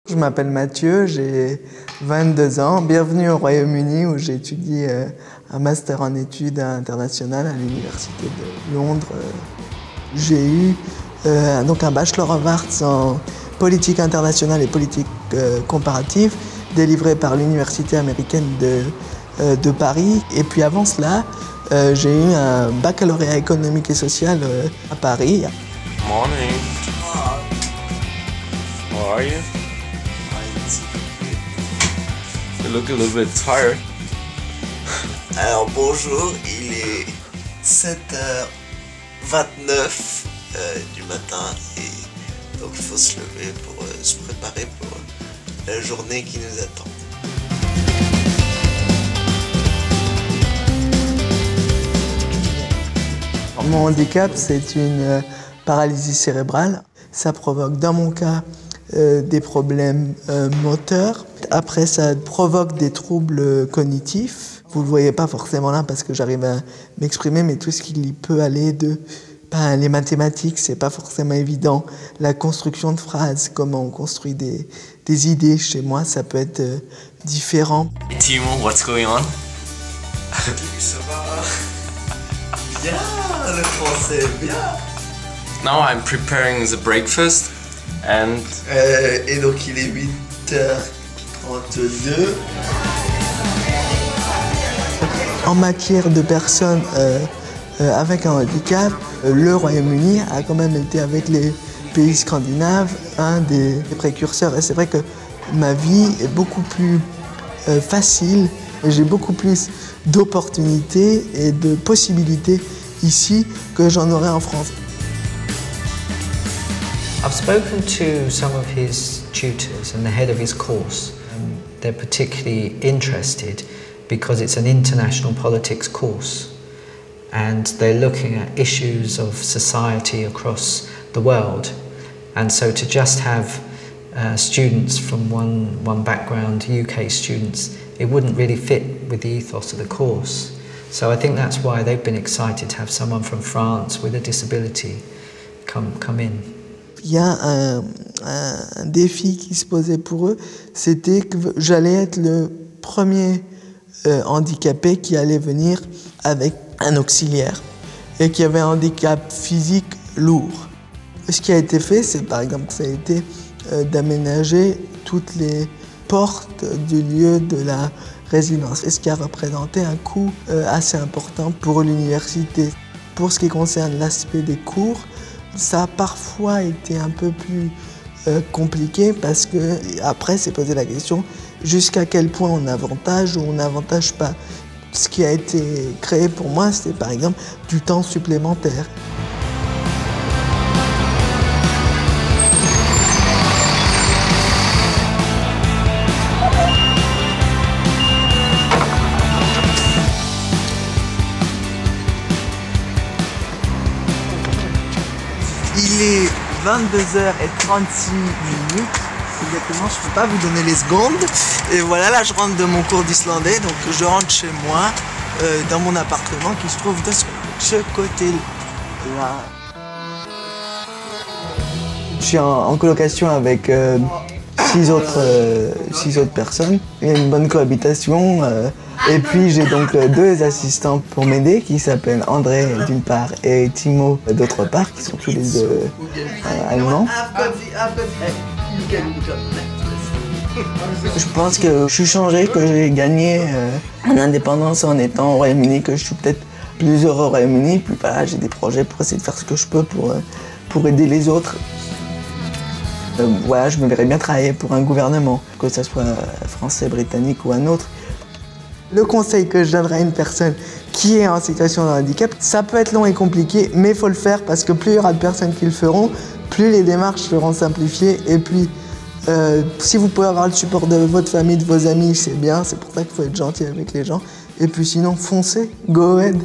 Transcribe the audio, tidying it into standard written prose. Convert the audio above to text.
Je m'appelle Mathieu, j'ai 22 ans. Bienvenue au Royaume-Uni où j'ai étudié un master en études internationales à l'Université de Londres. J'ai eu donc un Bachelor of Arts en politique internationale et politique comparative délivré par l'Université américaine de Paris. Et puis avant cela, j'ai eu un baccalauréat économique et social à Paris. Morning. How are you? You look a little bit tired. Alors bonjour, il est 7h29 du matin et donc il faut se lever pour se préparer pour la journée qui nous attend. Mon handicap, c'est une paralysie cérébrale. Ça provoque, dans mon cas, des problèmes moteurs. Après, ça provoque des troubles cognitifs. Vous ne le voyez pas forcément là parce que j'arrive à m'exprimer, mais tout ce qui peut aller de... les mathématiques, c'est pas forcément évident. La construction de phrases, comment on construit des idées chez moi, ça peut être différent. Hey Timo, what's going on? Ça va bien, le français, bien. Now I'm preparing the breakfast and... Et donc il est 8h32. En matière de personnes avec un handicap, le Royaume-Uni a quand même été avec les pays scandinaves un des précurseurs. Et c'est vrai que ma vie est beaucoup plus facile et j'ai beaucoup plus d'opportunités et de possibilités ici que j'en aurais en France. I've spoken to some of his tutors and the head of his course. They're particularly interested because it's an international politics course and they're looking at issues of society across the world. And so to just have students from one background, UK students, it wouldn't really fit with the ethos of the course. So I think that's why they've been excited to have someone from France with a disability come in. Il y a un défi qui se posait pour eux, c'était que j'allais être le premier handicapé qui allait venir avec un auxiliaire et qui avait un handicap physique lourd. Ce qui a été fait, c'est par exemple, ça a été d'aménager toutes les portes du lieu de la résidence, et ce qui a représenté un coût assez important pour l'université. Pour ce qui concerne l'aspect des cours, ça a parfois été un peu plus compliqué parce que après s'est posé la question jusqu'à quel point on avantage ou on n'avantage pas. Ce qui a été créé pour moi, c'est par exemple du temps supplémentaire. Il est 22h36. Exactement, je ne peux pas vous donner les secondes. Et voilà, là je rentre de mon cours d'islandais, donc je rentre chez moi, dans mon appartement qui se trouve de ce côté-là. Je suis en colocation avec 6 autres personnes. Il y a une bonne cohabitation. Et puis j'ai donc 2 assistants pour m'aider qui s'appellent André d'une part et Timo d'autre part, qui sont tous les deux allemands. Je pense que je suis changé, que j'ai gagné en indépendance en étant au Royaume-Uni, que je suis peut-être plus heureux au Royaume-Uni. Puis voilà, j'ai des projets pour essayer de faire ce que je peux pour aider les autres. Voilà, je me verrais bien travailler pour un gouvernement, que ce soit français, britannique ou un autre. Le conseil que je donnerais à une personne qui est en situation de handicap, ça peut être long et compliqué, mais il faut le faire parce que plus il y aura de personnes qui le feront, plus les démarches seront simplifiées. Et puis, si vous pouvez avoir le support de votre famille, de vos amis, c'est bien. C'est pour ça qu'il faut être gentil avec les gens. Et puis sinon, foncez, go ahead.